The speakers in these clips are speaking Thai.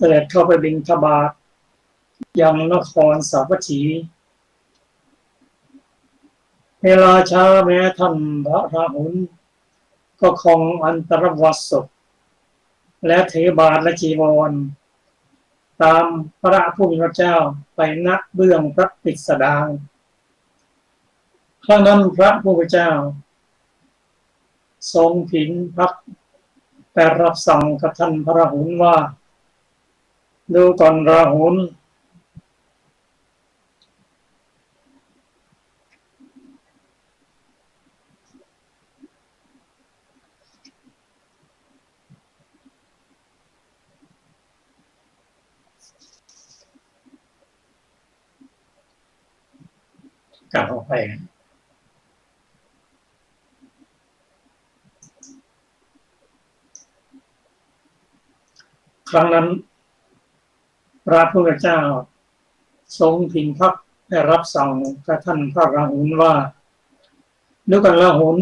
เสด็จเข้าไปบิณฑบาตยังนครสาวัตถีเวลาช้าแม้ท่านพระราหุลก็คงอันตรวัตศพและถือบาทและจีวรตามพระผู้มีพระเจ้าไปณเบื้องพระปิสดางครั้งนั้นพระผู้มีพระเจ้าทรงผินพักแต่รับสั่งกับท่านพระราหุลว่าดูก่อนราหุลกลับออกไปครั้งนั้นพระผู้เป็นเจ้าทรงพินพักได้รับสั่งกับท่านพระราหุลว่าดูก่อนราหุล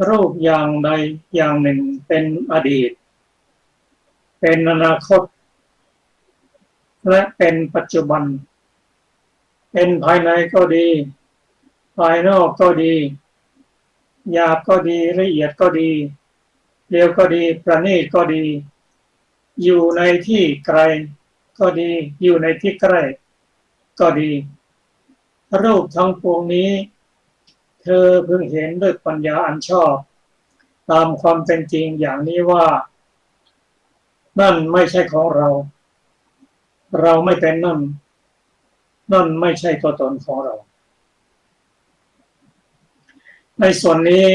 รูปอย่างใดอย่างหนึ่งเป็นอดีตเป็นอนาคตและเป็นปัจจุบันเป็นภายในก็ดีภายนอกก็ดีหยาบก็ดีละเอียดก็ดีเร็วก็ดีประณีตก็ดีอยู่ในที่ไกลก็ดีอยู่ในที่ใกล้ก็ดีรูปทั้งปวงนี้เธอเพิ่งเห็นด้วยปัญญาอันชอบตามความเป็นจริงอย่างนี้ว่านั่นไม่ใช่ของเราเราไม่เป็นนั่นไม่ใช่ตัวตนของเราในส่วนนี้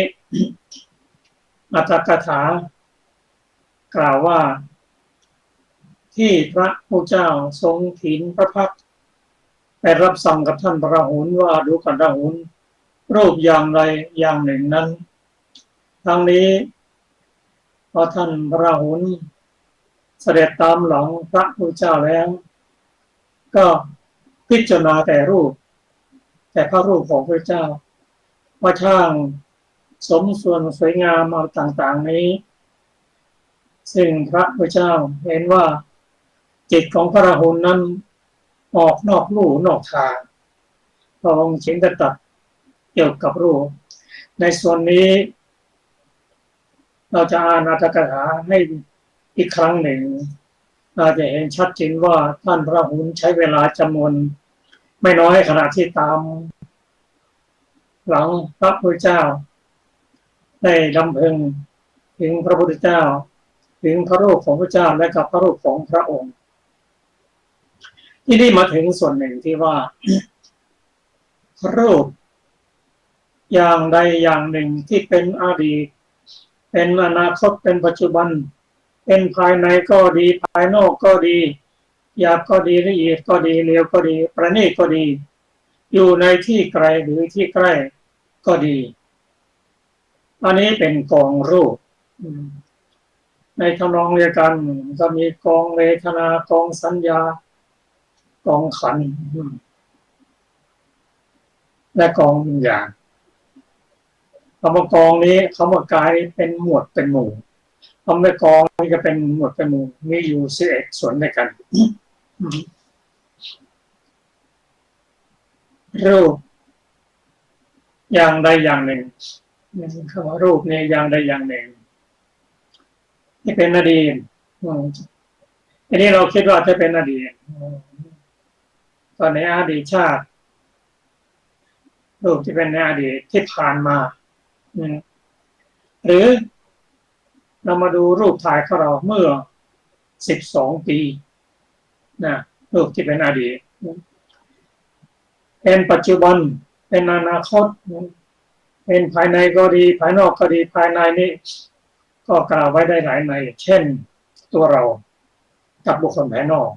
อัตถกถากล่าวว่าที่พระพุทธเจ้าทรงถินพระพักตร์ไปรับสั่งกับท่านพระราหุลว่าดูก่อนราหุลรูปอย่างใดอย่างหนึ่งนั้นทั้งนี้พอท่านพระราหุลเสด็จตามหลังพระพุทธเจ้าแล้วก็พิจารณาแต่พระรูปของพระเจ้าว่าช่างสมส่วนสวยงามเอาต่างๆนี้ซึ่งพระพุทธเจ้าเห็นว่าจิตของพระราหุลนั้นออกนอกลู่นอกทางพระองค์จึงได้ตรัสเกี่ยวกับรูปในส่วนนี้เราจะอ่านอัตถกถาให้อีกครั้งหนึ่งเราจะเห็นชัดเจนว่าท่านพระราหุลใช้เวลาจำนวนไม่น้อยขณะที่ตามหลังพระพุทธเจ้าได้รำพึงถึงพระพุทธเจ้าถึงพระรูปของพระเจ้าและกับพระรูปของพระองค์ที่นี่มาถึงส่วนหนึ่งที่ว่ารูปอย่างใดอย่างหนึ่งที่เป็นอดีตเป็นอนาคตเป็นปัจจุบันเป็นภายในก็ดีภายนอกก็ดีหยาบก็ดีละเอียดก็ดีเร็วก็ดีประณีตก็ดีอยู่ในที่ไกลหรือที่ใกล้ก็ดีอันนี้เป็นกองรูปในทำนองเดียวกันก็มีกองเวทนากองสัญญากองขันธ์และกองวิญญาณคำว่ากองนี้คำว่ากายเป็นหมวดเป็นหมู่คำว่ากองนี่ก็เป็นหมวดเป็นหมู่มีอยู่11ส่วนด้วยกันรูปอย่างใดอย่างหนึ่งคำว่ารูปนี้อย่างใดอย่างหนึ่งที่เป็นอดีตอันนี้เราคิดว่าจะเป็นอดีตตอนในอดีตชาติรูปที่เป็นในอดีตที่ผ่านมาหรือเรามาดูรูปถ่ายของเราเมื่อ12 ปีนะรูปที่เป็นอดีตเป็นปัจจุบันเป็นอนาคตเป็นภายในก็ดีภายนอกก็ดีภายในนี้ก็กล่าวไว้ได้หลายในเช่นตัวเรากับบุคคลภายนอก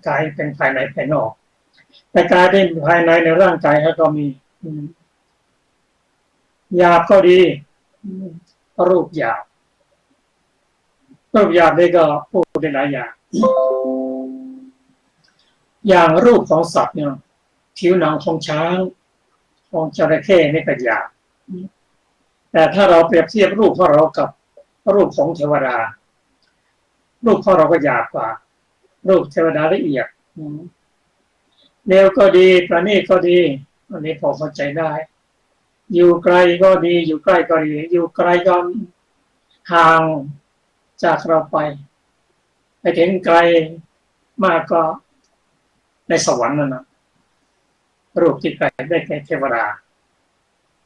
กายเป็นภายในภายนอกแต่กายเป็นภายในในร่างกายก็มีหยาบก็ดีรูปหยาบนี่ก็พูดได้หลายอย่างรูปของสัตว์เนี่ยผิวหนังของช้างของจระเข้นี่ก็หยาบแต่ถ้าเราเปรียบเทียบรูปของเรากับรูปของเทวดา รูปของเราก็หยาบกว่ารูปเทวดาละเอียดเร็วก็ดีประณีตก็ดีอันนี้พอเข้าใจได้อยู่ไกลก็ดีอยู่ใกล้ก็ดีอยู่ไกลก็ห่างจากเราไปถึงไกลมากก็ในสวรรค์นั่นนะรูปที่ไกลได้แก่เทวดา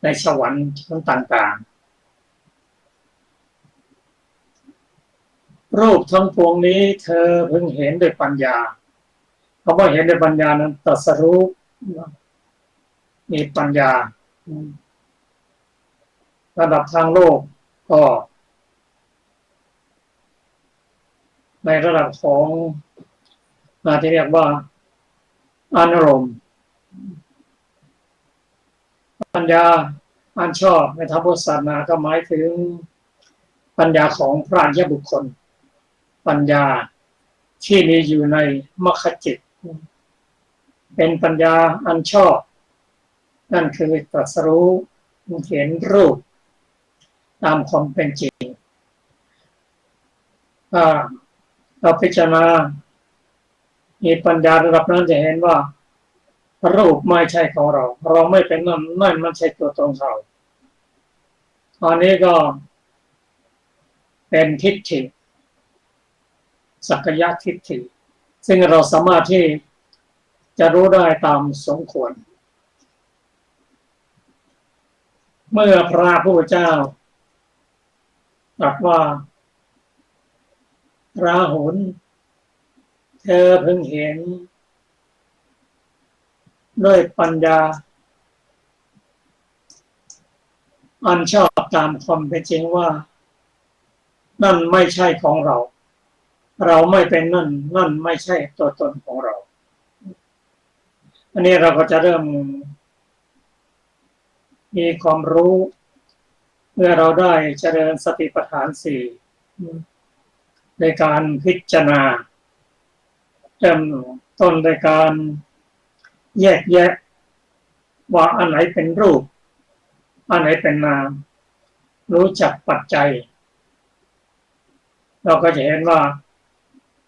ในสวรรค์ต่างๆรูปทั้งปวงนี้เธอเพิ่งเห็นด้วยปัญญาคำว่าเห็นด้วยปัญญานั้นตรัสรู้มีปัญญาระดับทางโลกก็ในระดับของที่เรียกว่าอารมณ์ปัญญาอันชอบในทางพุทธศาสนาก็หมายถึงปัญญาของพระอริยบุคคลปัญญาที่มีอยู่ในมรรคจิตเป็นปัญญาอันชอบนั่นคือตรัสรู้เห็นรูปตามความเป็นจริงเราพิจารณามีปัญญาระดับนั้นจะเห็นว่ารูปไม่ใช่ของเราเราไม่เป็นนั่นไม่ใช่ตัวตนเราตอนนี้ก็เป็นทิฏฐิสักยะทิฏฐิซึ่งเราสามารถที่จะรู้ได้ตามสมควรเมื่อพระผู้เป็นเจ้าตรัสว่าราหุลเธอเพิ่งเห็นด้วยปัญญาอันชอบตามความเป็นจริงว่านั่นไม่ใช่ของเราเราไม่เป็นนั่นไม่ใช่ตัวตนของเราอันนี้เราก็จะเริ่มมีความรู้เมื่อเราได้เจริญสติปัฏฐานสี่ในการพิจารณาเริ่มต้นในการแยกแยะว่าอันไหนเป็นรูปอันไหนเป็นนามรู้จักปัจจัยเราก็จะเห็นว่า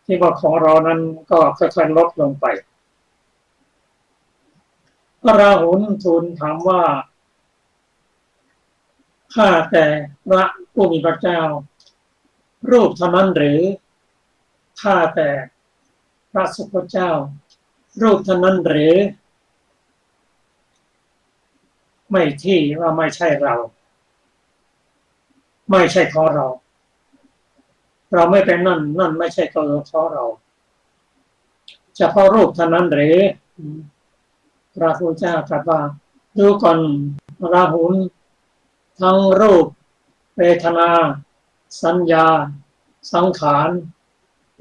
ที่ว่าของเรานั้นก็ค่อยๆลดลงไปพระราหุลทูลถามว่าข้าแต่พระผู้มีพระเจ้ารูปเท่านั้นหรือข้าแต่พระสุคตเจ้ารูปเท่านั้นหรือไม่ที่ว่าไม่ใช่เราไม่ใช่ของเราเราไม่เป็นนั่นไม่ใช่ตัวของเราเฉพาะรูปเท่านั้นหรือพระพุทธเจ้าตรัสว่าดูก่อนราหุลทั้งรูปเวทนาสัญญาสังขาร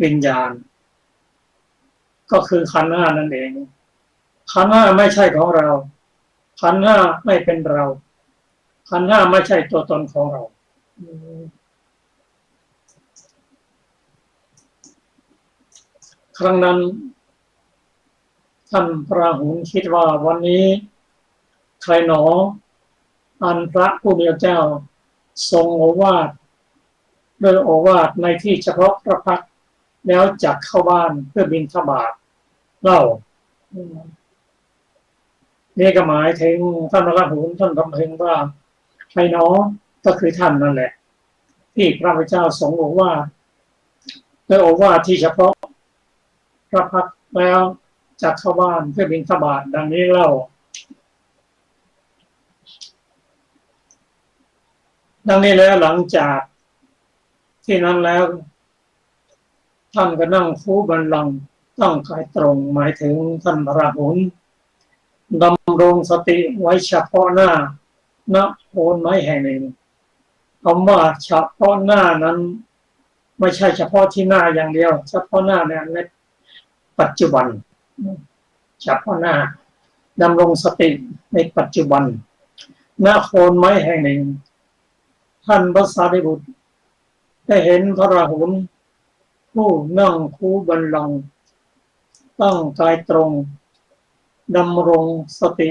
วิญญาณก็คือขันธ์ห้านั่นเองขันธ์ห้าไม่ใช่ของเราขันธ์ห้าไม่เป็นเราขันธ์ห้าไม่ใช่ตัวตนของเราครั้งนั้นท่านพระราหุลคิดว่าวันนี้ใครหนออันพระผู้มีพระเจ้าทรงโอวาทด้วยโอวาทในที่เฉพาะพระพักตร์แล้วจักเข้าบ้านเพื่อบิณฑบาตเล่านี่ก็หมายถึงท่านพระราหุลท่านรำพึงว่าใครหนอก็คือท่านนั่นแหละที่พระพุทธเจ้าทรงโอวาทด้วยโอวาทที่เฉพาะพระพักตร์แล้วจักเข้าบ้านเพื่อบิณฑบาตดังนี้เล่าดังนี้แล้วหลังจากที่นั้นแล้วท่านก็นั่งคูบัลลังก์ตั้งกายตรงหมายถึงท่านพระราหุลดำรงสติไว้เฉพาะหน้าณโคนไม้แห่งหนึ่งคำว่าเฉพาะหน้านั้นไม่ใช่เฉพาะที่หน้าอย่างเดียวเฉพาะหน้าในปัจจุบันเฉพาะหน้าดำรงสติในปัจจุบันณโคนไม้แห่งหนึ่งท่านพระสารีบุตรได้เห็นพระราหุลผู้นั่งคูบัลลังก์ตั้งกายตรงดำรงสติ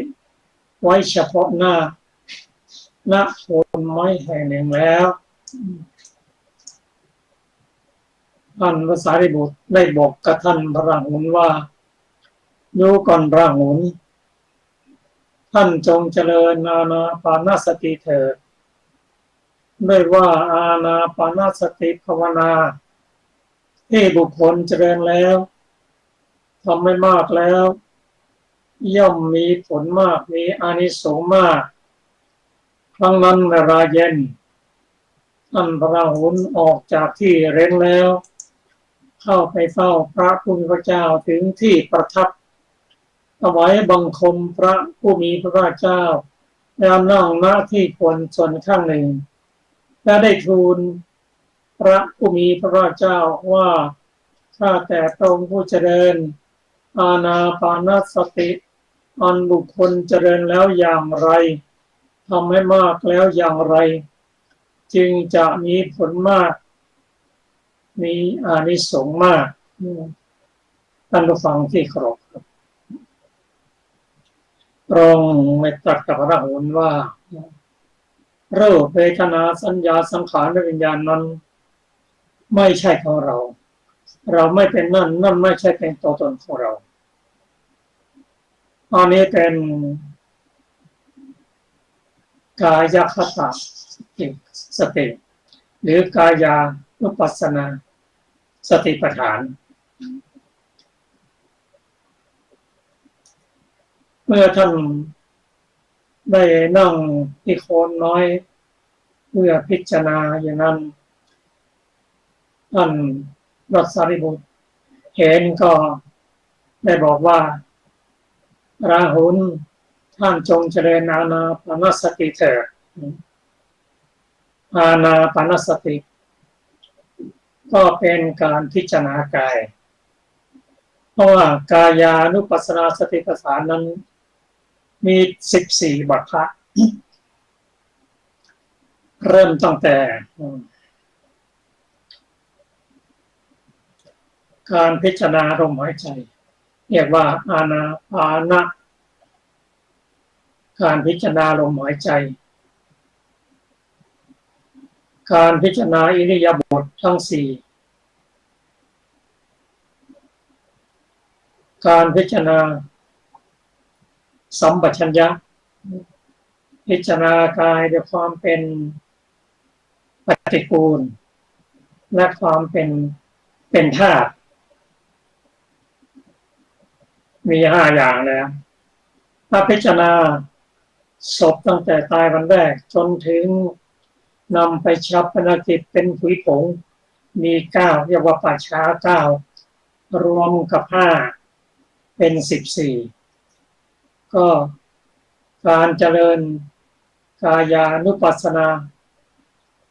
ไว้เฉพาะหน้าณโคนไม้แห่งหนึ่งแล้ว ท่านพระสารีบุตรได้บอกกับท่านพระราหุลว่าดูก่อนพระราหุลท่านจงเจริญอานาปานสติเถิดด้วยว่าอานาปานสติภาวนาที่บุคคลเจริญแล้วทำไม่มากแล้วย่อมมีผลมากมีอานิสงส์มากครั้งนั้นเวลาเย็นท่านพระราหุลออกจากที่เร้นแล้วเข้าไปเฝ้าพระผู้มีพระเจ้าถึงที่ประทับถวายบังคมพระผู้มีพระภาคเจ้าแล้วนั่งณที่ควรส่วนข้างหนึ่งและได้ทูลพระผู้มีพระภาคเจ้าว่าข้าแต่พระองค์ผู้เจริญอานาปานสติอันบุคคลเจริญแล้วอย่างไรทำให้มากแล้วอย่างไรจึงจะมีผลมากมีอานิสงส์มากท่านผู้ฟังที่เคารพพระองค์ไม่ตรัสกับพระราหุลว่ารูปเวทนาสัญญาสังขารและวิญญาณนั้นไม่ใช่ของเราเราไม่เป็นนั่นนั่นไม่ใช่เป็นตัวตนของเราอันนี้เป็นกายคตาสติหรือกายานุปัสสนาสติปัฏฐานเมื่อท่านได้นั่งที่โคนน้อยเพื่อพิจารณาอย่างนั้นท่านพระสารีบุตรเห็นก็ได้บอกว่าราหุลท่านจงเจริญอานาปานสติเถิดอานาปานสติก็เป็นการพิจารณากายเพราะว่ากายานุปัสสนาสติปัฏฐานนั้นมี14บทพระเริ่มตั้งแต่การพิจารณาลมหายใจเรียกว่าอานาปานการพิจารณาลมหายใจการพิจารณาอิริยาบถทั้ง4การพิจารณาสัมปชัญญะพิจารณากายด้วยความเป็นปฏิกูลและความเป็นธาตุมี5อย่างแล้วถ้าพิจารณาศพตั้งแต่ตายวันแรกจนถึงนำไปชัปนกิจเป็นผุยผงมี9เรียกว่าป่าช้า9รวมกับ5เป็น14ก็การเจริญกายานุปัสสนา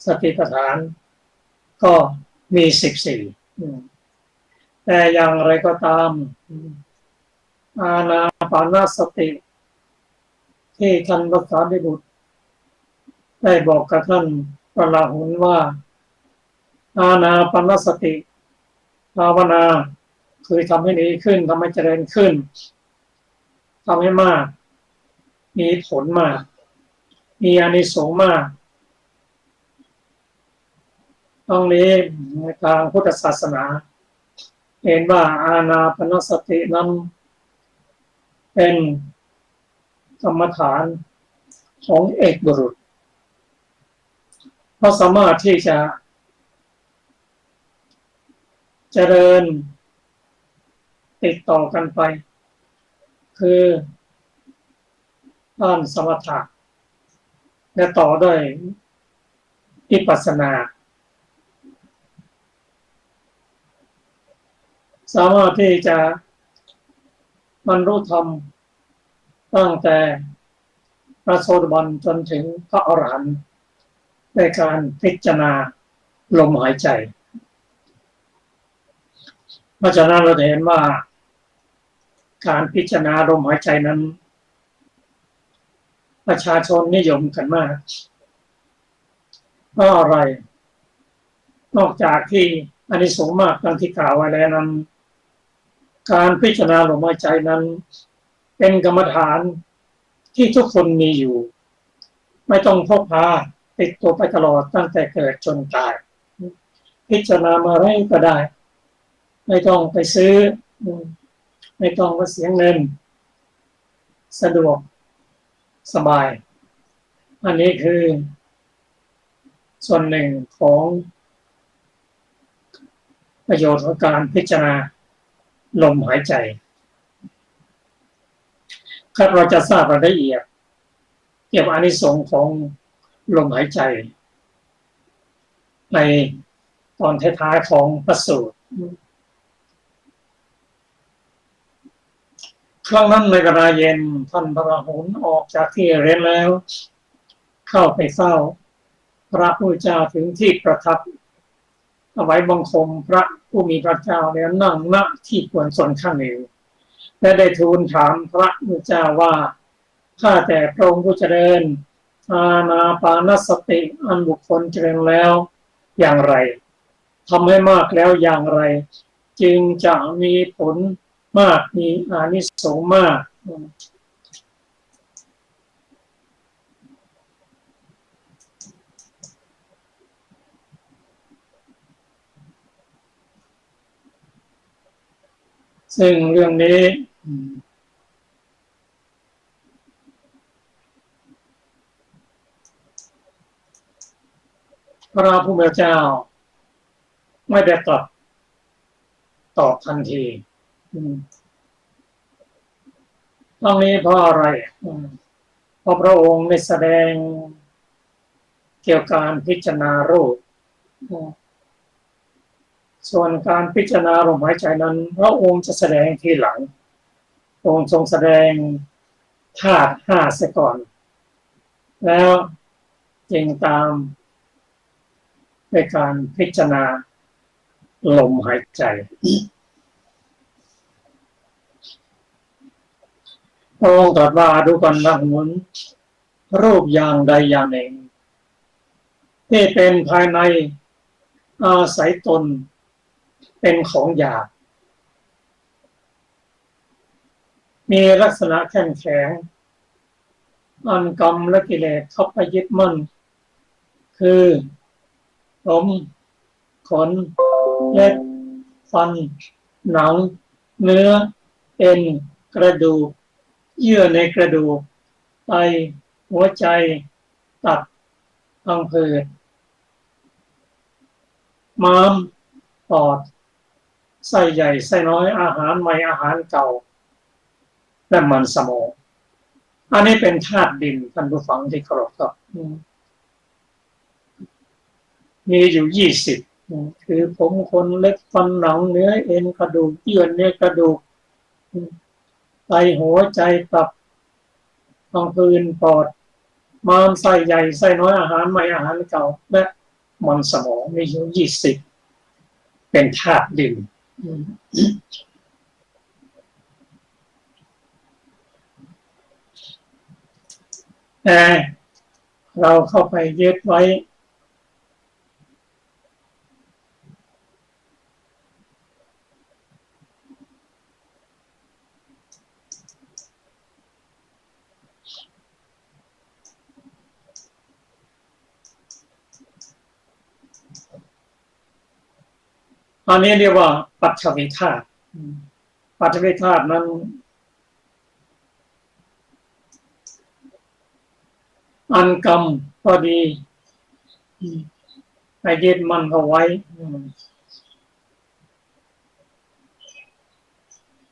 สติปัฏฐานก็มี14แต่อย่างไรก็ตามอานาปานสติที่ท่านพระสารีบุตรได้บอกกับท่านพระราหุลว่าอานาปานสติภาวนาคือทำให้ดีขึ้นทำให้เจริญขึ้นทำให้มากมีผลมากมีอานิสงส์มากตรงนี้ในทางพุทธศาสนาเห็นว่าอานาปานสตินั้นเป็นกรรมฐานของเอกบุรุษเพราะสามารถที่จะเจริญติดต่อกันไปคือด้านสมถะและต่อด้วยวิปัสสนาสามารถที่จะบรรลุธรรมตั้งแต่พระโสดาบันจนถึงพระอรหันต์ในการพิจารณาลมหายใจเพราะฉะนั้นเราจะเห็นว่าการพิจารณาลมหายใจนั้นประชาชนนิยมกันมากเพราะอะไรนอกจากที่อานิสงส์มากดังที่กล่าวไว้แล้วนั้นการพิจารณาลมหายใจนั้นเป็นกรรมฐานที่ทุกคนมีอยู่ไม่ต้องพกพาติดตัวไปตลอดตั้งแต่เกิดจนตายพิจารณาเมื่อไรก็ได้ ไม่ต้องไปซื้อไม่ต้องไปเสียเงินสะดวกสบายอันนี้คือส่วนหนึ่งของประโยชน์ของการพิจารณาลมหายใจครับเราจะทราบรายละเอียดเกี่ยวกับอานิสงส์ของลมหายใจในตอนท้ายๆของพระสูตรครั้งนั้นในเวลาเย็นท่านพระราหุลออกจากที่เรียนแล้วเข้าไปเฝ้าพระพุทธเจ้าถึงที่ประทับถวายบังคมพระผู้มีพระเจ้าแล้วนั่งณที่ควรส่วนข้างหนึ่งและได้ทูลถามพระพุทธเจ้าว่าข้าแต่พระองค์ผู้เจริญอานาปานสติอันบุคคลเจริญแล้วอย่างไรทำให้มากแล้วอย่างไรจึงจะมีผลมากมีอานิสงส์มากซึ่งเรื่องนี้พระผู้เป็นเจ้าไม่ได้ตรัสตอบทันทีตรงนี้เพราะอะไรเพราะพระองค์ได้แสดงเกี่ยวกับการพิจารณารูปส่วนการพิจารณาลมหายใจนั้นพระองค์จะแสดงทีหลังองค์ทรงแสดงธาตุห้าเสียก่อนแล้วจึงตามในการพิจารณาลมหายใจพระองค์ตรัสว่าดูก่อนราหุลรูปอย่างใดอย่างหนึ่งที่เป็นภายในอาศัยตนเป็นของหยาบมีลักษณะแข็งแข็งอันกรรมและกิเลสเข้าไปยึดมั่นคือผมขนเล็บฟันหนังเนื้อเอ็นกระดูกเยื่อในกระดูกไตหัวใจตับพังผืดม้ามปอดไส้ใหญ่ไส้น้อยอาหารใหม่อาหารเก่าและมันสมองอันนี้เป็นธาตุดินท่านผู้ฟังที่เคารพครับมีอยู่20คือผมขนเล็บฟันหนังเนื้อเอ็นกระดูกเยื่อในกระดูกไตหัวใจตับพังผืดปอดม้ามไส้ใหญ่ไส้น้อยอาหารใหม่อาหารเก่าและมันสมองมีอยู่20เป็นธาตุดินแต่เราเข้าไปยึดไว้อันนี้เรียกว่าปัจวิธาตุปัจวิธาตุนั้นอันกรรมก็ดีไปยึดมันเอาไว้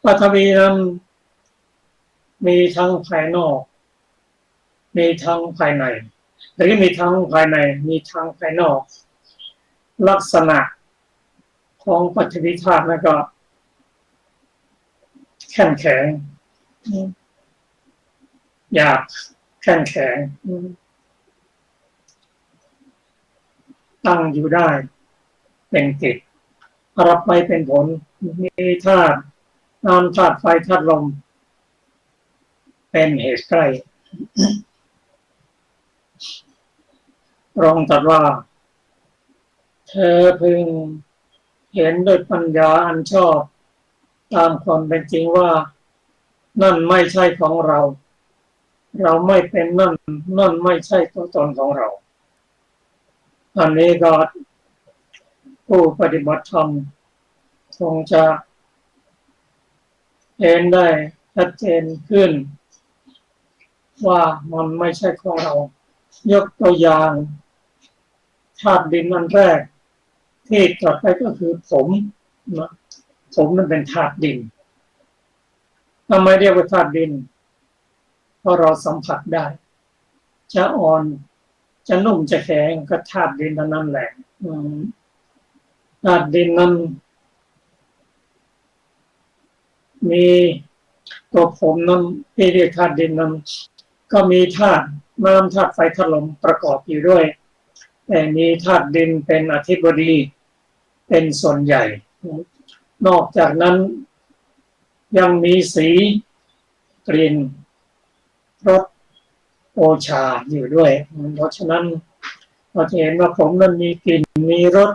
ปัทวีนั้นมีทั้งภายนอกมีทั้งภายในหรือมีทั้งภายในมีทั้งภายนอกลักษณะของปัจวิธาตุนั่นก็แข็งแข็งหยาบแข็งแข็งตั้งอยู่ได้เป็นกิจรับไปเป็นผลมีธาตุน้ำธาตุไฟธาตุลมเป็นเหตุใกล้พระองค์ตรัสว่าเธอพึงเห็นด้วยปัญญาอันชอบตามความเป็นจริงว่านั่นไม่ใช่ของเราเราไม่เป็นนั่นไม่ใช่ตัวตนของเราอันนี้ก็ผู้ปฏิบัติธรรม คงจะเห็นได้ชัดเจนขึ้นว่ามันไม่ใช่ของเรายกตัวอย่างธาตุดินอันแรกที่ตรัสไปก็คือผมนะผมนั้นเป็นธาตุดินทำไมเรียกว่าธาตุดินเพราะเราสัมผัสได้จะอ่อนจะนุ่มจะแข็งก็ธาตุดินนั่นแหละธาตุดินนั้นมีตัวผมนั้นที่เรียกธาตุดินนั้นก็มีธาตุน้ำธาตุไฟธาตุลมประกอบอยู่ด้วยแต่มีธาตุดินเป็นอธิบดีเป็นส่วนใหญ่นอกจากนั้นยังมีสีกลิ่นรสโอชาอยู่ด้วยเพราะฉะนั้นเราจะเห็นว่าผมนั้นมีกลิ่นมีรส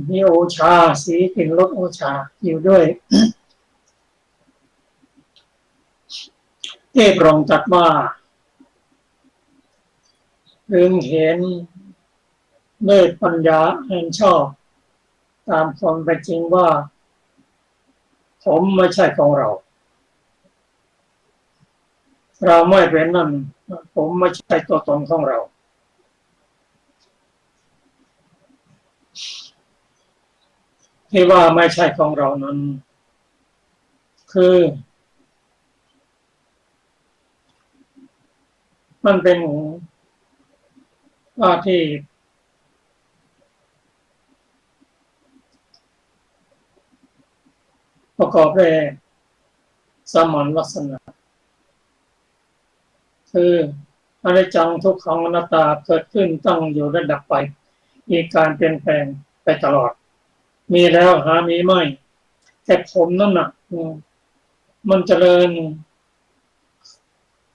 มีโอชาสีกลิ่นรสโอชาอยู่ด้วยที่พระองค์ตรัสว่าพึงเห็นด้วยปัญญาอันชอบตามความเป็นจริงว่าผมไม่ใช่ของเราเราไม่เป็นนั่นผมไม่ใช่ตัวตนของเราที่ว่าไม่ใช่ของเรานั้นคือมันเป็นว่าที่ประกอบด้วยสมานลักษณะคืออนิจจังทุกขังอนัตตาเกิดขึ้นตั้งอยู่และดับไปมีการเปลี่ยนแปลงไปตลอดมีแล้วหามีไม่แต่ผมนั่นน่ะมันเจริญ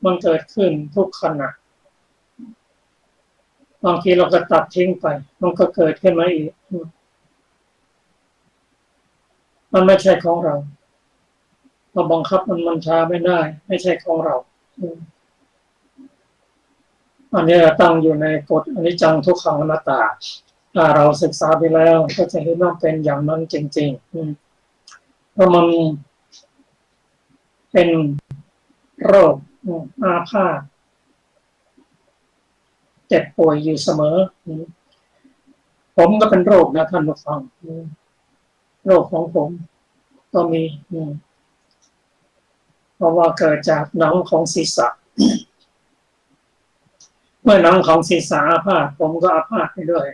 มันเกิดขึ้นทุกขณะบางทีเราก็ตัดทิ้งไปมันก็เกิดขึ้นมาอีกมันไม่ใช่ของเราเราบังคับมันช้าไม่ได้ไม่ใช่ของเราอันนี้ตั้งอยู่ในกฎอนิจจังทุกขังอนัตตาถ้าเราศึกษาไปแล้วก็จะเห็นว่าเป็นอย่างนั้นจริงๆเพราะมันเป็นโรคอาพาธเจ็บป่วยอยู่เสมอผมก็เป็นโรคนะท่านผู้ฟังโรคของผมก็มีเพราะว่าเกิดจากหนังของศีรษะเมื่อหนังของศีรษะอาพาธผมก็อาพาธไปด้วย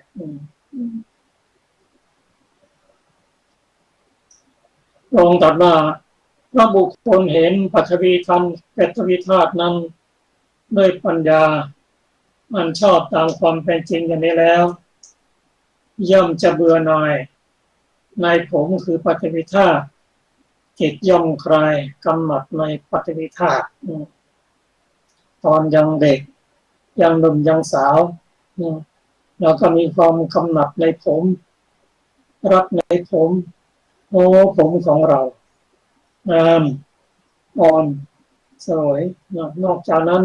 องค์ตรัสว่าพระบุคคลเห็นปฐวีธรรมปฐวีธาตุนั้นด้วยปัญญามันชอบตามความเป็นจริงอย่างนี้แล้วย่อมจะเบื่อหน่ายในผมคือปฐวีธาตุจิตย่อมคลายกำหนัดในปฐวีธาตุตอนยังเด็กยังหนุ่มยังสาวเราก็มีความกำหนัดในผมรักในผมโอ้ผมของเรางามอ่อนสวยนอกจากนั้น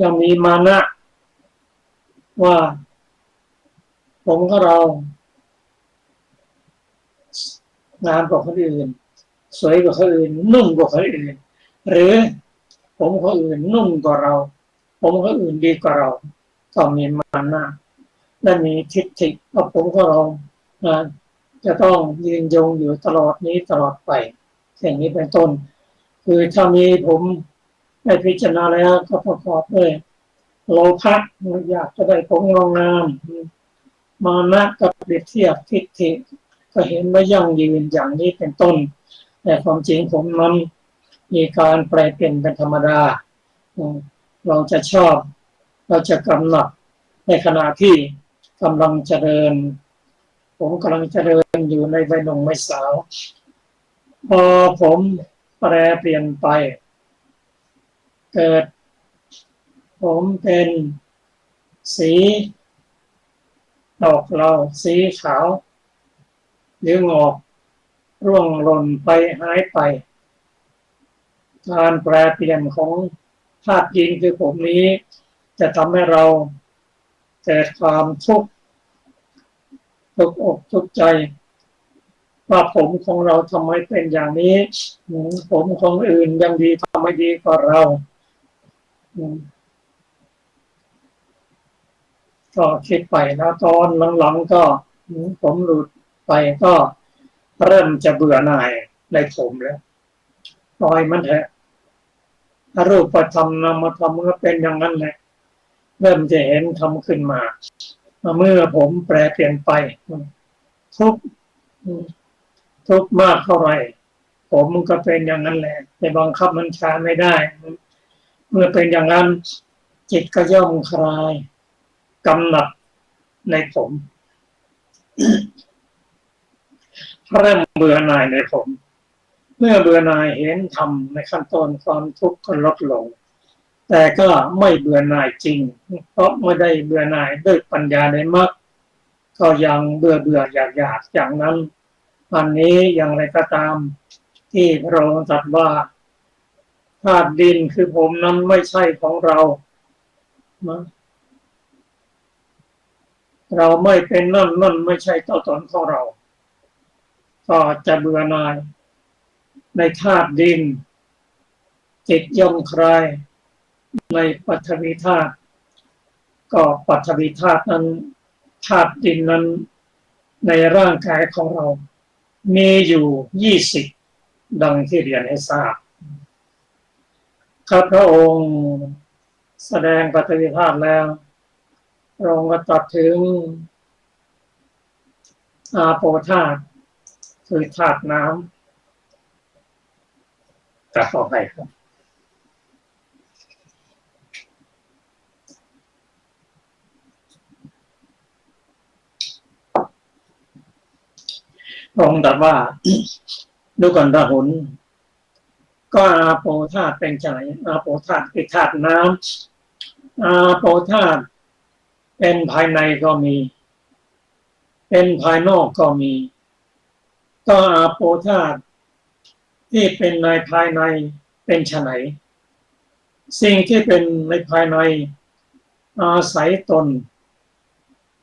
ยังมีมานะว่าผมของเรางามกว่าคนอื่นสวยกว่าคนอื่นนุ่มกว่าคนอื่นหรือผมคนอื่นนุ่มกว่าเราผมคนอื่นดีกว่าเราก็มีมานะและมีทิฏฐิว่าผมของเราจะต้องยืนยงอยู่ตลอดนี้ตลอดไปอย่างนี้เป็นต้นคือถ้ามีผมได้พิจารณาแล้วก็ประกอบด้วยโลภะอยากจะได้ผมงามมานะกับเปรียบเทียบทิฏฐิก็เห็นว่ายั่งยืนอย่างนี้เป็นต้นแต่ความจริงผมนั้นมีการแปรเปลี่ยนเป็นธรรมดาเราจะชอบเราจะกำหนัดในขณะที่กำลังเจริญผมกำลังเจริญอยู่ในวัยหนุ่มวัยสาวพอผมแปรเปลี่ยนไปเกิดผมเป็นสีดอกเราสีขาวหรืองอกร่วงหล่นไปหายไปการแปรเปลี่ยนของธาตุดินคือผมนี้จะทำให้เราเกิดความทุกข์อกทุกข์ใจ ว่าผมของเราทำไมเป็นอย่างนี้ผมของอื่นยังดีทำไมดีกว่าเราก็คิดไปแล้วตอนหลังๆก็ผมหลุดไปก็เริ่มจะเบื่อหน่ายในผมแล้วปล่อยมันเถอะรูปธรรมนามธรรมก็เป็นอย่างนั้นแหละเริ่มจะเห็นทำขึ้นมาเมื่อผมแปรเปลี่ยนไปทุกทุกมากเท่าไหร่ผมมันก็เป็นอย่างนั้นแหละแต่บังคับมันช้าไม่ได้เมื่อเป็นอย่างนั้นจิตก็ย่อมคลายกำหนัดในผมเริ่มเบื่อหน่ายในผมเมื่อเบื่อหน่ายเห็นธรรมในขั้นตอนความทุกข์ก็ลดลงแต่ก็ไม่เบื่อหน่ายจริงเพราะไม่ได้เบื่อหน่ายด้วยปัญญาในมรรคก็ยังเบื่ออยากอย่างนั้นอันนี้อย่างไรก็ตามที่พระองค์ตรัสว่าธาตุดินคือผมนั้นไม่ใช่ของเราเราไม่เป็นนั่นไม่ใช่ตัวตนของเราก็จะเบื่อหน่ายในธาตุดินจิตย่อมคลายในปฐวีธาตุก็ปฐวีธาตุนั้นธาตุดินนั้นในร่างกายของเรามีอยู่20ดังที่เรียนให้ทราบข้าพระองค์แสดงปฐวีธาตุแล้วพระองค์ก็ตรัสถึงอาโปธาตุคือธาตุน้ำจะขอให้ครับพระองค์ตรัสว่าดูก่อนราหุลก็อาโปธาตุเป็นไฉนอาโปธาตุคือธาตุน้ำอาโปธาตุเป็นภายในก็มีเป็นภายนอกก็มีก็อาโปธาตุที่เป็นในภายในเป็นไฉนสิ่งที่เป็นในภายในอาศัยตน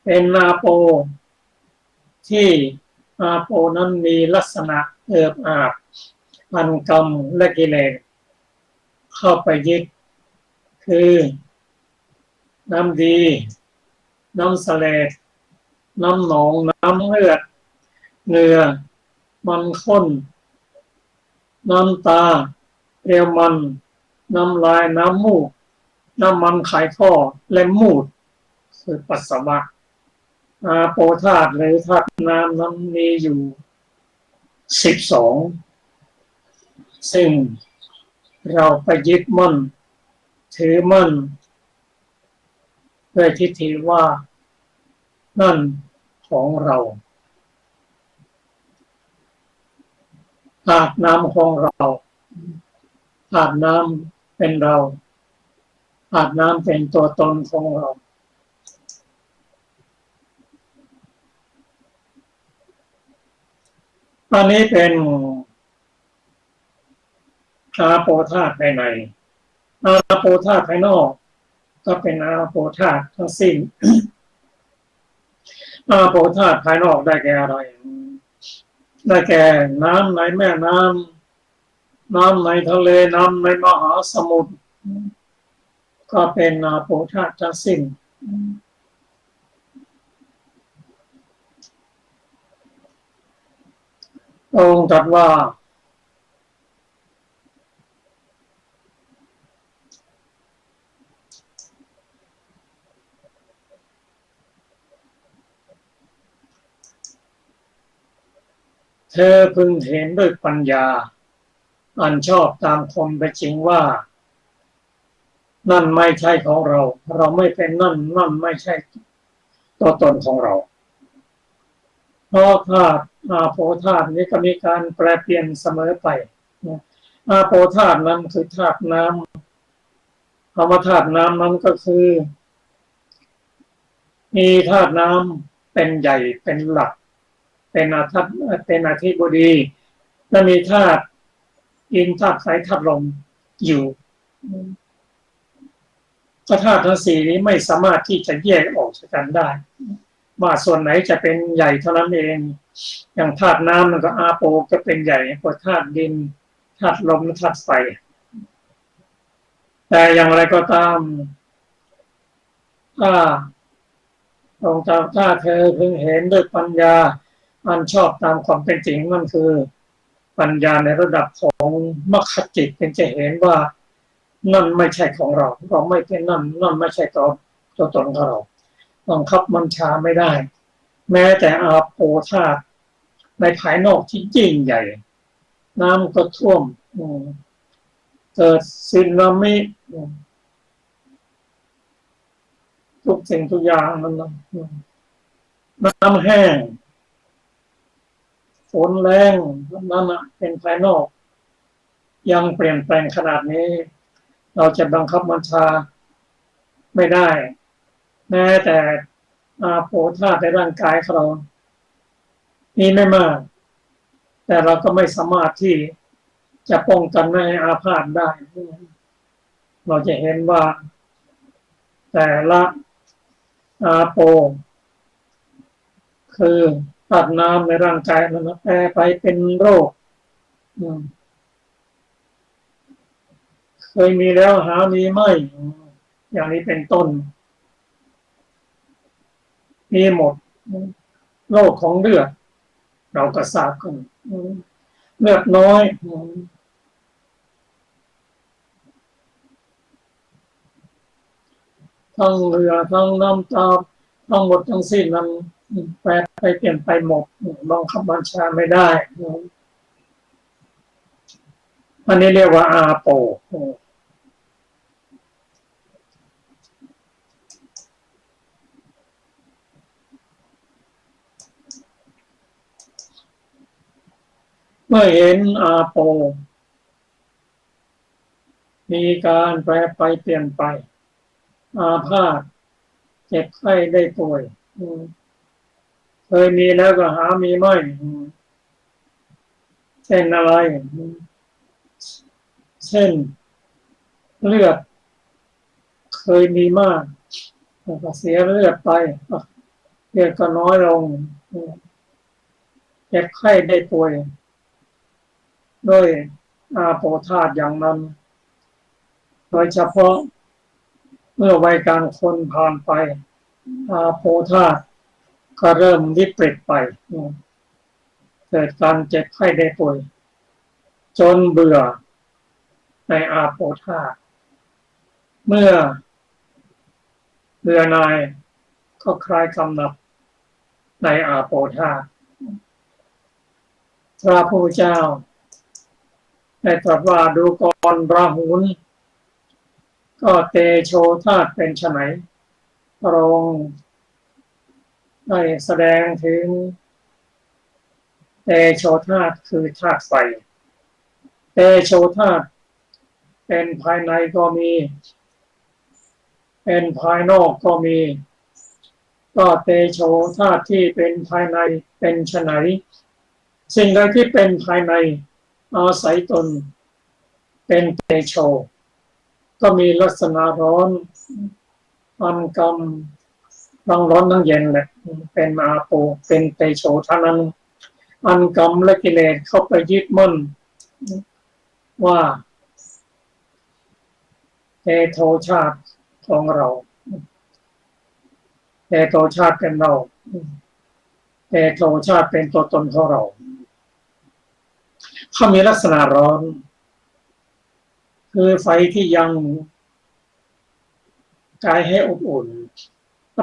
เป็นอาโปที่อาโปนั้นมีลักษณะเอิบอาบพันกรรมและกิเลสเข้าไปยึดคือน้ำดีน้ำเสลดน้ำหนองน้ำเลือดเหงื่อมันข้นน้ำตาเปรี้ยวมันน้ำลายน้ำมูกน้ำมันไขข้อและมูดคือปัสสาวะอาโปธาตุหรือธาตุน้ำนั้นมีอยู่12ซึ่งเราไปยึดมั่นถือมั่นด้วยทิฏฐิว่านั่นของเราธาตุน้ำของเราธาตุน้ำเป็นเราธาตุน้ำเป็นตัวตนของเราอันนี้เป็นอาโปธาตุภายในอาโปธาตุภายนอกก็เป็นอาโปธาตุทั้งสิ้นอาโปธาตุภายนอกได้แก่อะไรได้แก่น้ำในแม่น้ำน้ำในทะเลน้ำในมหาสมุทรก็เป็นอาโปธาตุทั้งสิ้นองค์ตรัสว่าเธอพึงเห็นด้วยปัญญาอันชอบตามความเป็นจริงว่านั่นไม่ใช่ของเราเราไม่เป็นนั่นไม่ใช่ตัวตนของเราเพราะธาตุอาโปธาตุนี้ก็มีการแปรเปลี่ยนเสมอไปอาโปธาตุนั้นคือธาตุน้ำคำว่าธาตุน้ำนั้นก็คือมีธาตุน้ำเป็นใหญ่เป็นหลักเป็นอธิบดีและมีธาตุดินธาตุไฟธาตุลมอยู่ธาตุทั้งสี่นี้ไม่สามารถที่จะแยกออกจากกันได้ว่าส่วนไหนจะเป็นใหญ่เท่านั้นเอง อย่างธาตุน้ำมันก็อาโปจะเป็นใหญ่กว่าธาตุดินธาตุลมธาตุไฟแต่อย่างไรก็ตามถ้าถ้าเธอเพิ่งเห็นด้วยปัญญาอันชอบตามความเป็นจริงมันคือปัญญาในระดับของมรรคจิตเป็นจะเห็นว่านั่นไม่ใช่ของเราเราไม่เป็นนั่นไม่ใช่ตัวตนของเราบังคับบัญชาไม่ได้แม้แต่อาโปธาตุในภายนอกที่ยิ่งใหญ่น้ำก็ท่วมเกิดสึนามิทุกสิ่งทุกอย่างมันน้ำแห้งฝนแรงนั่นเป็นภายนอกยังเปลี่ยนแปลงขนาดนี้เราจะบังคับบัญชาไม่ได้แม้แต่อาโปธาตุในร่างกายของเรานี่ไม่มากแต่เราก็ไม่สามารถที่จะป้องกันไม่ให้อาพาธได้เราจะเห็นว่าแต่ละอาโปคือธาตุน้ำในร่างกายมันแปรไปเป็นโรคเคยมีแล้วหามีไม่อย่างนี้เป็นต้นมีหมดโรคของเลือดเราก็ทราบกันเลือดน้อยทั้งเรือทั้งน้ำตาทั้งหมดทั้งสิ้นมันแปรไปเปลี่ยนไปหมดบังคับบัญชาไม่ได้อันนี้เรียกว่าอาโปเมื่อเห็นอาโปมีการแปรไปเปลี่ยนไปอาพาธเจ็บไข้ได้ป่วยเคยมีแล้วก็หามีไม่เช่นอะไรเช่นเลือดเคยมีมากก็เสียเลือดไปเลือดก็น้อยลงเจ็บไข้ได้ป่วยด้วยอาโปธาตุอย่างนั้นโดยเฉพาะเมื่อวัยกลางคนผ่านไปอาโปธาตุก็เริ่มวิปริตไปเกิดการเจ็บไข้ได้ป่วยจนเบื่อในอาโปธาตุเมื่อเบื่อนายก็คลายกำหนัดในอาโปธาตุพระพุทธเจ้าได้ตรัสว่าดูก่อนราหุลก็เตโชธาตุเป็นไฉนพระองค์ได้แสดงถึงเตโชธาตุคือธาตุไฟเตโชธาตุเป็นภายในก็มีเป็นภายนอกก็มีก็เตโชธาตุที่เป็นภายในเป็นไฉนสิ่งใดที่เป็นภายในอาศัยตนเป็นเตโชก็มีลักษณะร้อนอันกรรมทั้งร้อนทั้งเย็นแหละเป็นอาโปเป็นเตโชเท่านั้นอันกรรมและกิเลสเข้าไปยึดมั่นว่าเตโชชาติของเราเตโชชาติเป็นเราเตโชชาติเป็นตัวตนของเราเขามีลักษณะร้อนคือไฟที่ยังกายให้อบอุ่น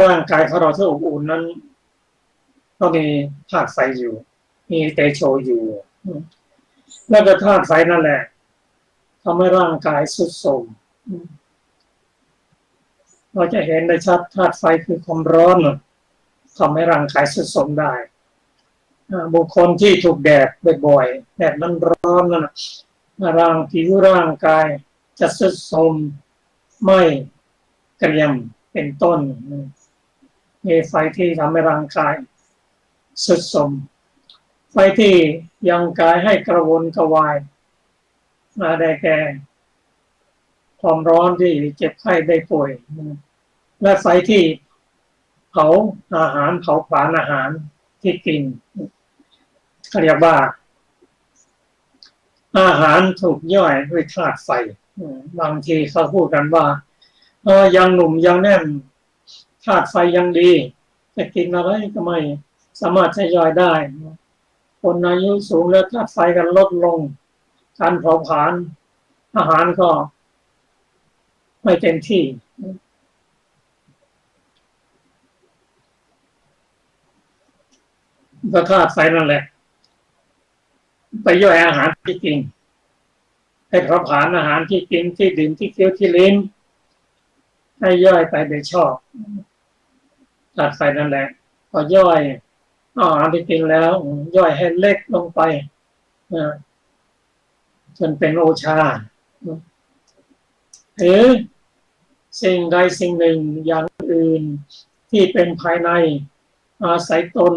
ร่างกายของเราที่อบอุ่นนั้นก็มีธาตุไฟอยู่มีเตโชอยู่แล้วก็ธาตุไฟนั่นแหละทำให้ร่างกายทรุดโทรมเราจะเห็นได้ชัดธาตุไฟคือความร้อนทำให้ร่างกายทรุดโทรมได้บุคคลที่ถูกแดดบ่อยๆแดดมันร้อนนั่นผิวร่างกายจะทรุดโทรมไม่เกรียมเป็นต้นมีไฟที่ทำให้ร่างกายทรุดโทรมไฟที่ยังกายให้กระวนกระวายได้แก่ความร้อนที่เจ็บไข้ได้ป่วยและไฟที่เผาอาหารเผาผลาญอาหารที่กิน เขาเรียกว่าอาหารถูกย่อยด้วยธาตุไฟบางทีเขาพูดกันว่ายังหนุ่มยังแน่นธาตุไฟยังดีจะกินอะไรก็ไม่สามารถจะย่อยได้คนอายุสูงแล้วธาตุไฟกันลดลงการเผาผลาญอาหารก็ไม่เต็มที่ก็ธาตุไฟนั่นแหละไปย่อยอาหารที่กินให้เผาผลาญอาหารที่กินที่ดื่มที่เคี้ยวที่ลิ้นให้ย่อยไปโดยชอบธาตุไฟนั่นแหละพอย่อยอาหารที่กินแล้วย่อยให้เล็กลงไปจนเป็นโอชาหรือสิ่งใดสิ่งหนึ่งอย่างอื่นที่เป็นภายในอาศัยตน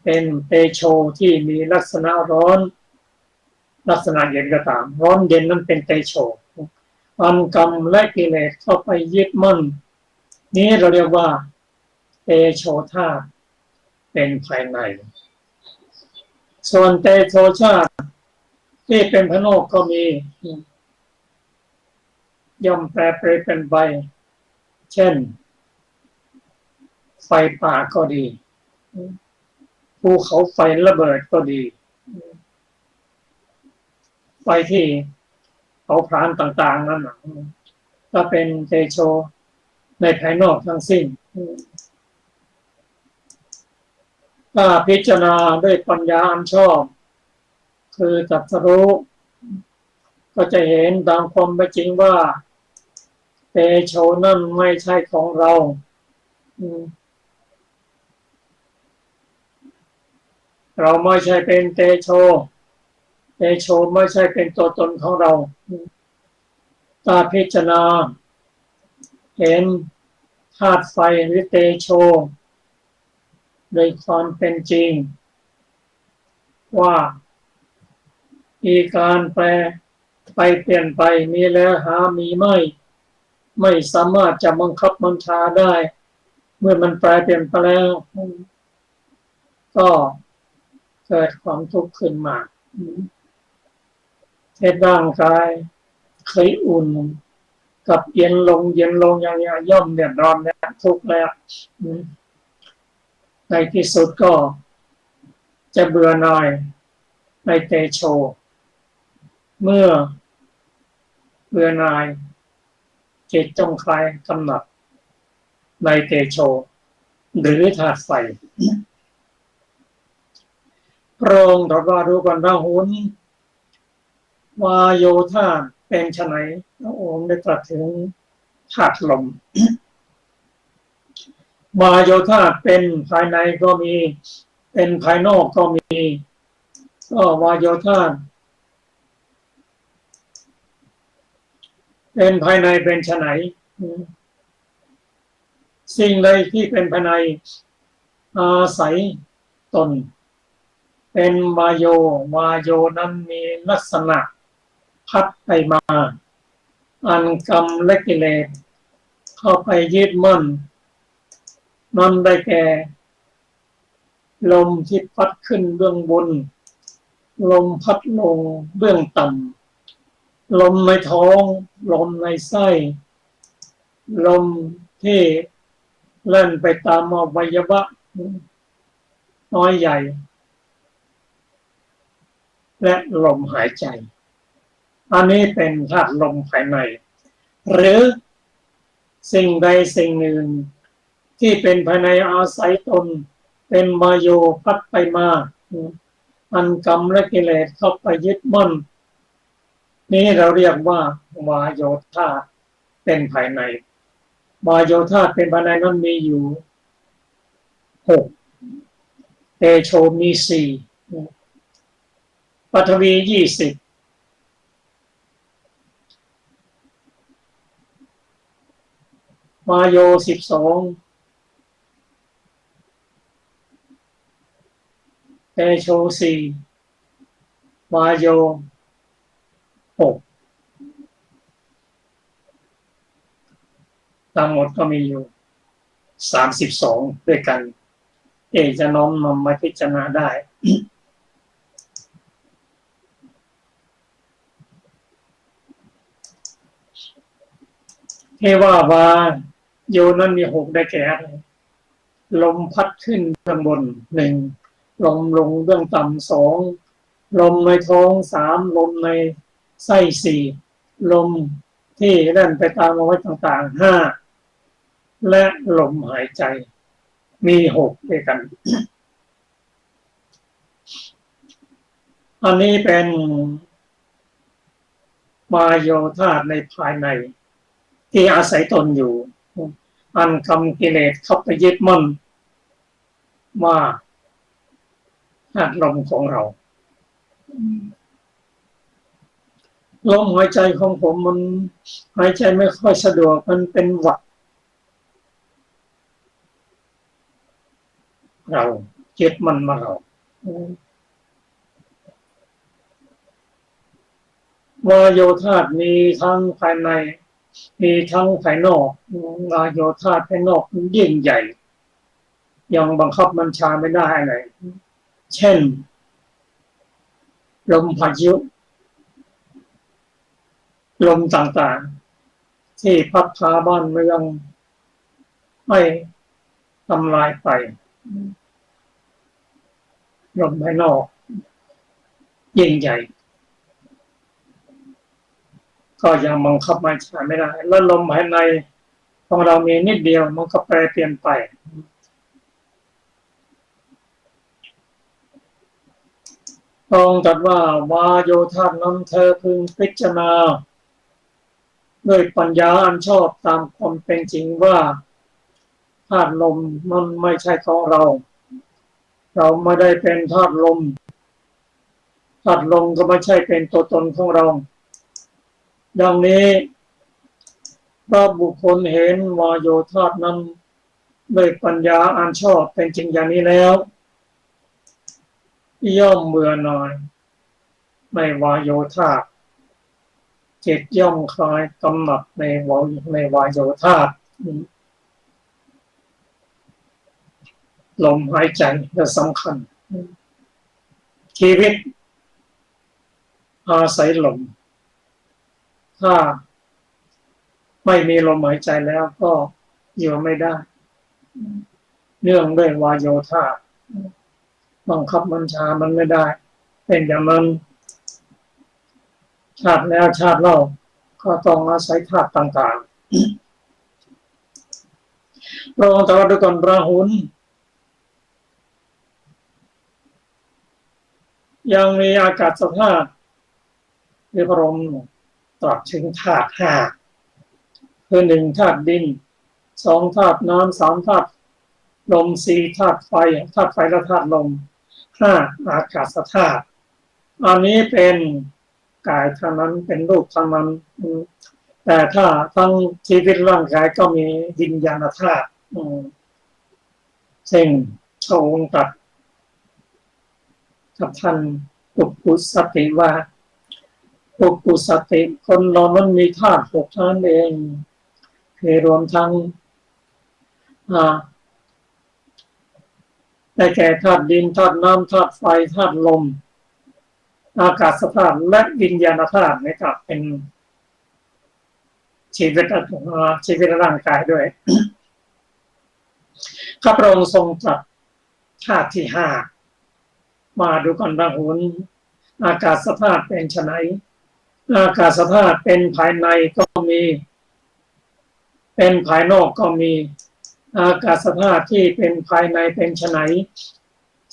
เป็นเตโชที่มีลักษณะร้อนลักษณะเย็นก็ตามร้อนเย็นนั้นเป็นเตโชอันกรรมและกิเลสเข้าไปยึดมั่นนี้เราเรียกว่าเตโชธาตุเป็นภายในส่วนเตโชธาตุที่เป็นภายนอกก็มีย่อมแปรเปรเป็นใบเช่นไฟป่าก็ดีภูเขาไฟระเบิดก็ดีไฟที่เผาผลาญต่างๆนั่นก็เป็นเตโชในภายนอกทั้งสิ้นถ้าพิจารณาด้วยปัญญาอันชอบคือตรัสรู้ก็จะเห็นตามความเป็นจริงว่าเตโชนั่นไม่ใช่ของเราเราไม่ใช่เป็นเตโชไม่ใช่เป็นตัวตนของเราถ้าพิจารณาเห็นธาตุไฟหรือเตโชโดยความเป็นจริงว่ามีการแปรไปเปลี่ยนไปมีแล้วหามีไม่สามารถจะบังคับบัญชาได้เมื่อมันแปรเปลี่ยนไปแล้วก็เกิดความทุกข์ขึ้นมาเช่นร่างกายเคยอุ่นกับเย็นลงอย่างนี้ย่อมเดือดร้อนและทุกข์แล้วในที่สุดก็จะเบื่อหน่ายในเตโชเมื่อเบื่อหน่ายจิตจงคลายกำหนัดในเตโชหรือธาตุไฟพระองค์ตรัสว่าดูก่อนราหุลวาโยธาเป็นไฉนพระองค์ได้ตรัสถึงธาตุลมวาโยธาเป็นภายในก็มีเป็นภายนอกก็มีก็วาโยธาเป็นภายในเป็นไฉนสิ่งใดที่เป็นภายในอาศัยตนเป็นวาโยนั้นมีลักษณะพัดไปมาอันกรรมและกิเลสเข้าไปยึดมั่นนั่นได้แก่ลมที่พัดขึ้นเบื้องบนลมพัดลงเบื้องต่ำลมในท้องลมในไส้ลมที่เล่นไปตามอวัยวะน้อยใหญ่และลมหายใจอันนี้เป็นธาตุลมภายในหรือสิ่งใดสิ่งหนึ่งที่เป็นภายในอาศัยตนเป็นวาโยพัดไปมาอันกรรมและกิเลสเข้าไปยึดมั่นนี้เราเรียกว่าวาโยธาเป็นภายในวาโยธาเป็นภายในนั้นมีอยู่6เตโชมี4ปฐวี20วาโย12เตโช4วาโย6ทั้งหมดก็มีอยู่32ด้วยกันจะน้อมนำมาพิจารณาได้ เทว่าโยนั้นมี6ได้แก่ลมพัดขึ้นเบื้องบน1ลมลงเบื้องต่ำ2ลมในท้อง3ลมในไส้4ลมที่เล่นไปตามอวัยวะต่างๆ5และลมหายใจมี6ด้วยกันอันนี้เป็นวายโยธาในภายในที่อาศัยตนอยู่อันกรรมกิเลสเข้าไปยึดมั่นว่าธาตุลมของเราลมหายใจของผมมันหายใจไม่ค่อยสะดวกมันเป็นหวัดเรายึดมันมาเราวายโยธามีทั้งภายในมีทั้งภายนอกวายโยธาภายนอกยิ่งใหญ่ยังบังคับบัญชาไม่ได้อะไรเช่นลมพายุลมต่างๆที่พัดพาบ้านเมืองให้ทำลายไปลมภายนอกยิ่งใหญ่ก็ยังบังคับบัญชาไม่ได้แล้วลมภายในของเรามีนิดเดียวมันก็แปรเปลี่ยนไปพระองค์ตรัสว่าวาโยธานั้นเธอพึงพิจารณาด้วยปัญญาอันชอบตามความเป็นจริงว่าธาตุลมมันไม่ใช่ของเราไม่ได้เป็นธาตุลมก็ไม่ใช่เป็นตัวตนของเราดังนี้พระบุคคลเห็นวาโยธานั้นด้วยปัญญาอันชอบเป็นจริงอย่างนี้แล้วย่อมเบื่อหน่ายในวาโยธาจิตย่อมคลายกำหนัดในวาโยธาลมหายใจจะสำคัญชีวิตอาศัยลมถ้าไม่มีลมหายใจแล้วก็อยู่ไม่ได้เนื่องด้วยวาโยธาบังคับบัญชามันไม่ได้เป็นอย่างนั้นชาติแล้วชาติเล่าก็ต้องอาศัยธาตุต่างๆเราตรัสด้วยกันราหุลยังมีอากาศธาตุที่พระองค์ตรัสถึงธาตุ5คือ1ธาตุดิน2ธาตุน้ำ3ธาตุลม4ธาตุไฟและธาตุลม5อากาศธาตุอันนี้เป็นกายเท่านั้นเป็นรูปเท่านั้นแต่ถ้าทั้งชีวิตร่างกายก็มีวิญญาณธาตุซึ่งพระองค์ตรัสกับท่านปุปปุสติว่าปุปปุสติคนเรานั้นมีธาตุ6ท่านเองคือรวมทั้งได้แก่ธาตุดินธาตุน้ำธาตุไฟธาตุลมอากาศธาตุและวิญญาณธาตุนะครับเป็นชีวิตร่างกายด้วยข้าพระองค์ทรงตรัสธาตุที่5มาดูก่อนราหุลอากาศธาตุเป็นไฉนอากาศธาตุเป็นภายในก็มีเป็นภายนอกก็มีอากาศธาตุที่เป็นภายในเป็นไฉน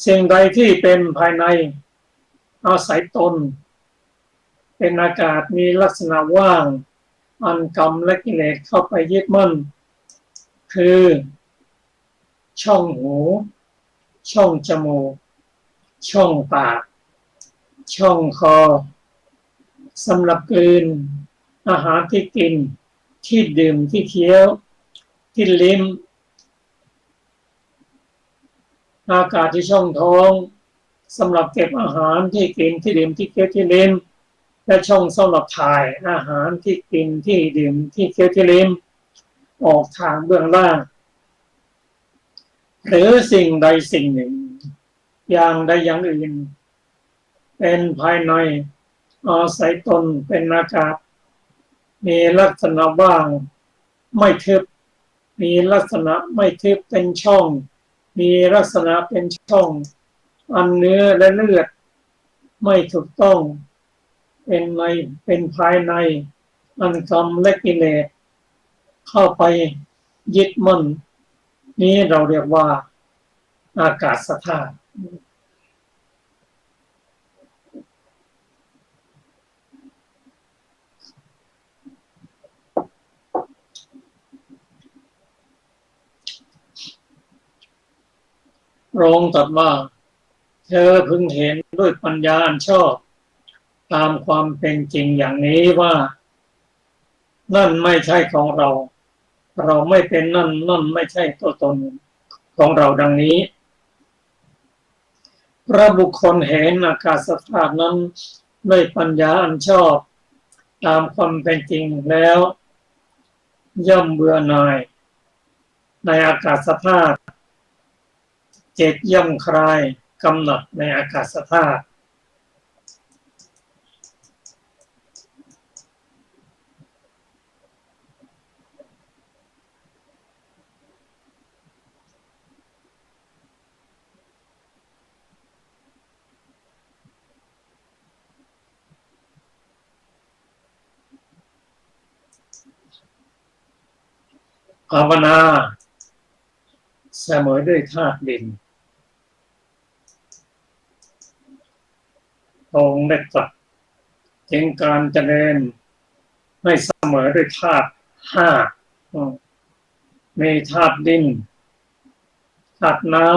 สิ่งใดที่เป็นภายในอาศัยตนเป็นอากาศมีลักษณะว่างอันกรรมและกิเลสเข้าไปยึดมั่นคือช่องหูช่องจมูกช่องปากช่องคอสำหรับกลืนอาหารที่กินที่ดื่มที่เคี้ยวที่ลิ้มอากาศที่ช่องท้องสำหรับเก็บอาหารที่กินที่ดื่มที่เคี้ยวที่ลิ้มและช่องสำหรับถ่ายอาหารที่กินที่ดื่มที่เคี้ยวที่ลิ้มออกทางเบื้องล่างหรือสิ่งใดสิ่งหนึ่ง อย่างใดอย่างอื่นเป็นภายในอาศัยตนเป็นอากาศมีลักษณะว่างไม่ทึบมีลักษณะไม่ทึบเป็นช่องมีลักษณะเป็นช่องอันเนื้อและเลือดไม่ถูกต้องเป็นในเป็นภายในอันกรรมและกิเลสเข้าไปยึดมั่นนี้เราเรียกว่าอากาศธาตุพระองค์ตรัสว่าเธอพึงเห็นด้วยปัญญาอันชอบตามความเป็นจริงอย่างนี้ว่านั่นไม่ใช่ของเรา เราไม่เป็นนั่นนั่นไม่ใช่ตัวตนของเราดังนี้พระบุคคลเห็นอากาศธาตุนั้นด้วยปัญญาอันชอบตามความเป็นจริงแล้วย่อมเบื่อหน่ายในอากาศธาตุเจ็ดย่อมคลายกำหนัดในอากาศธาตุภาวนาเสมอด้วยธาตุดินองค์ได้ตรัสถึงการเจริญให้เสมอด้วยธาตุห้ามีธาตุดินธาตุน้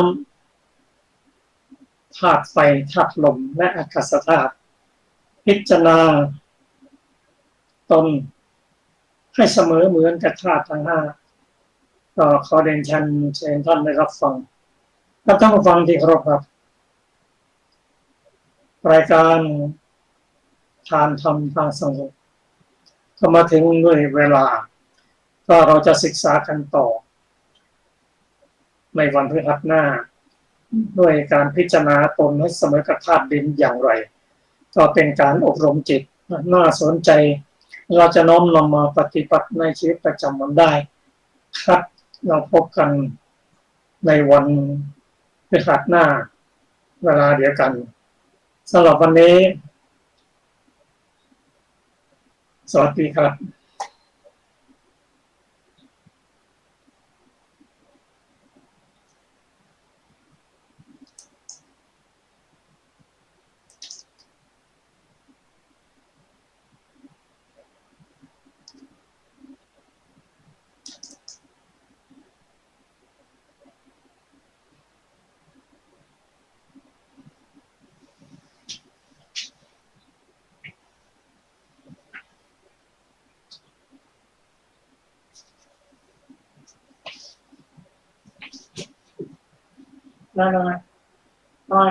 ำธาตุไฟธาตุลมและอากาศธาตุพิจารณาตนให้เสมอเหมือนกับธาตุทั้งห้าก็ขอเรียนเชิญท่านได้รับฟังถ้าท่านฟังที่เคารพครับรายการทานธรรมทางสงบก็มาถึงด้วยเวลาก็เราจะศึกษากันต่อในวันพฤหัสหน้าด้วยการพิจารณาตนให้เสมอกับธาตุดินอย่างไรก็เป็นการอบรมจิตน่าสนใจเราจะน้อมนำมาปฏิบัติในชีวิตประจำวันได้ครับเราพบกันในวันพฤหัสหน้าเวลาเดียวกันสำหรับวันนี้สวัสดีครับได้ได้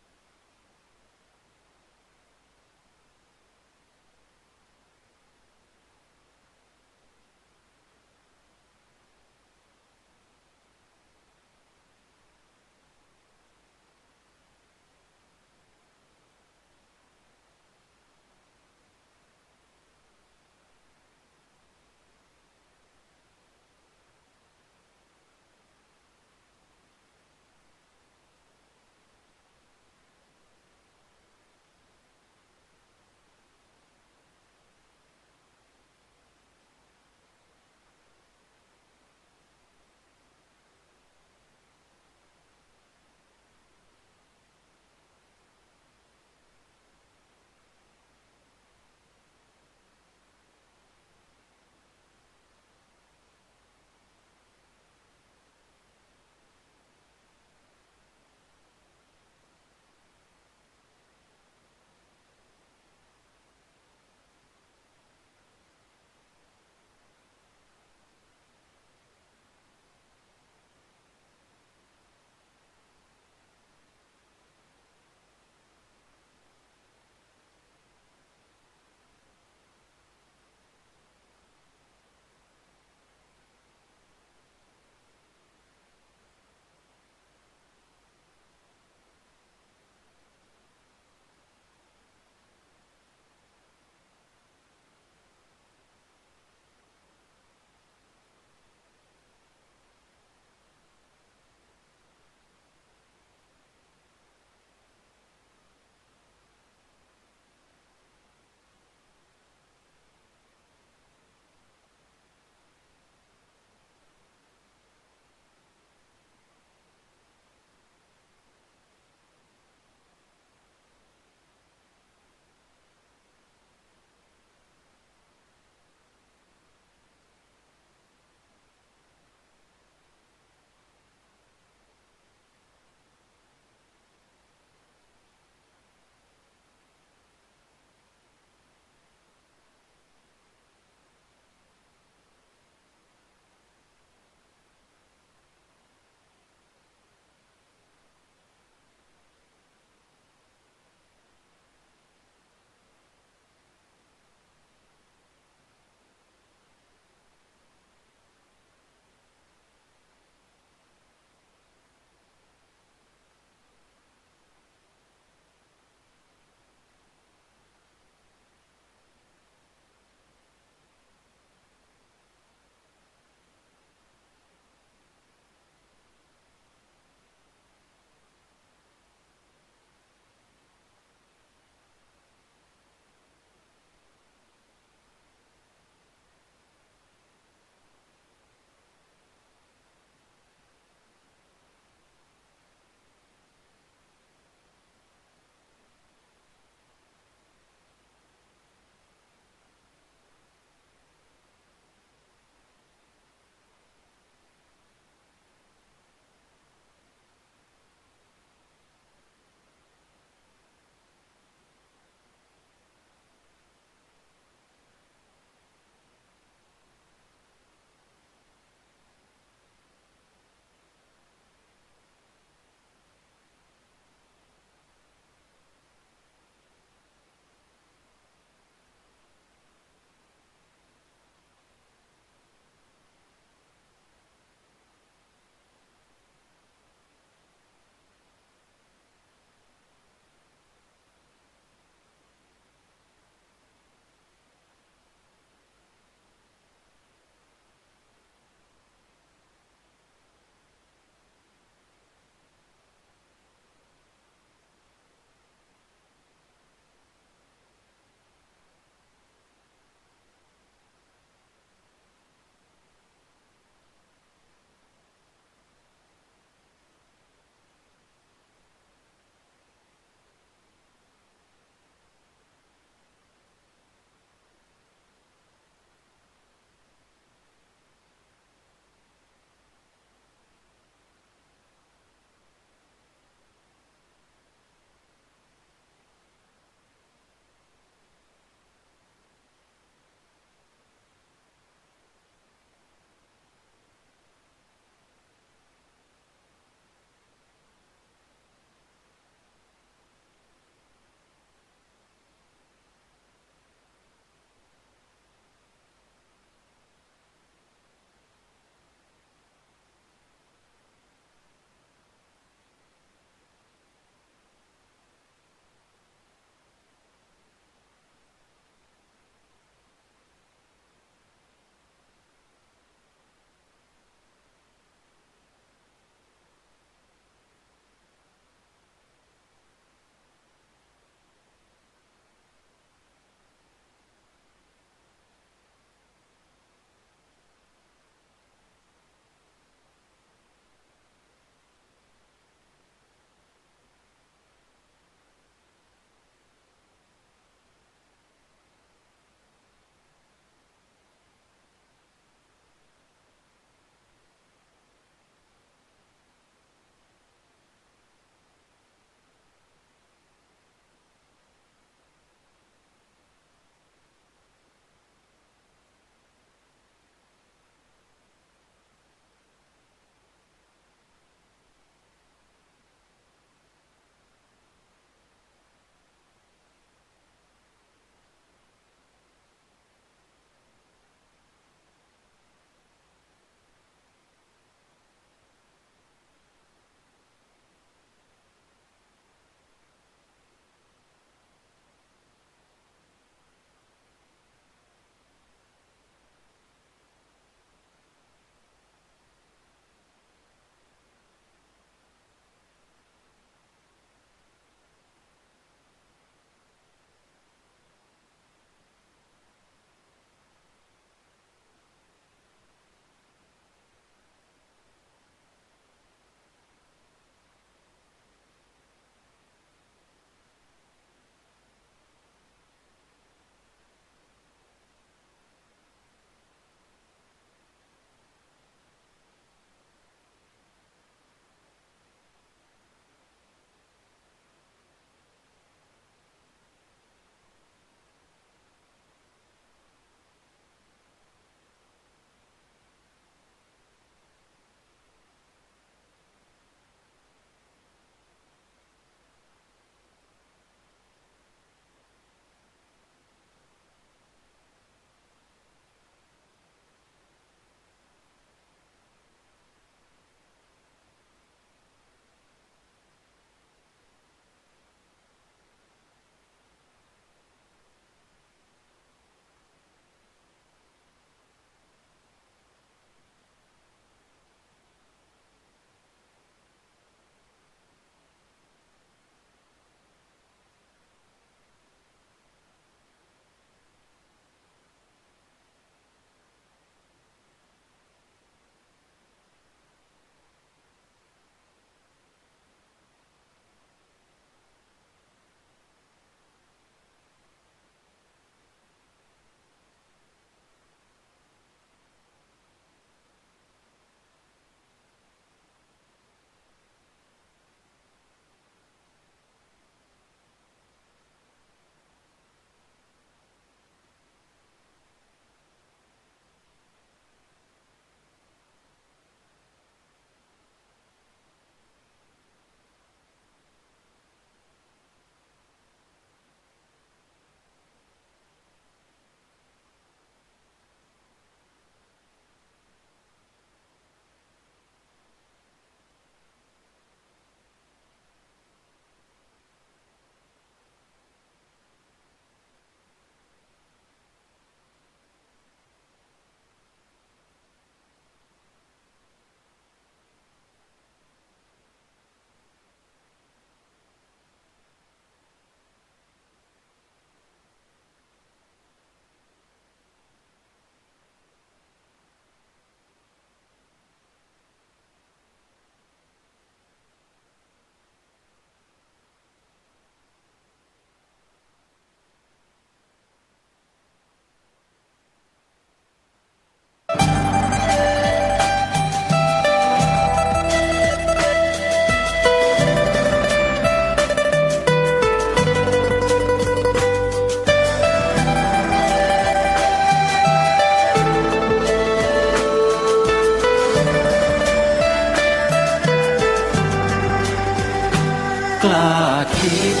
ผิด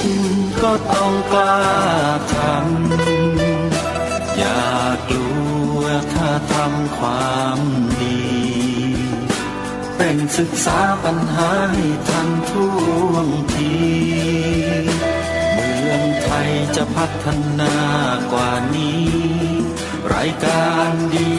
ก็ต้องกล้าทำอย่ากลัวถ้าทำความดีเร่งศึกษาปัญหาให้ทันท่วงทีเมืองไทยจะพัฒนากว่านี้รายการดี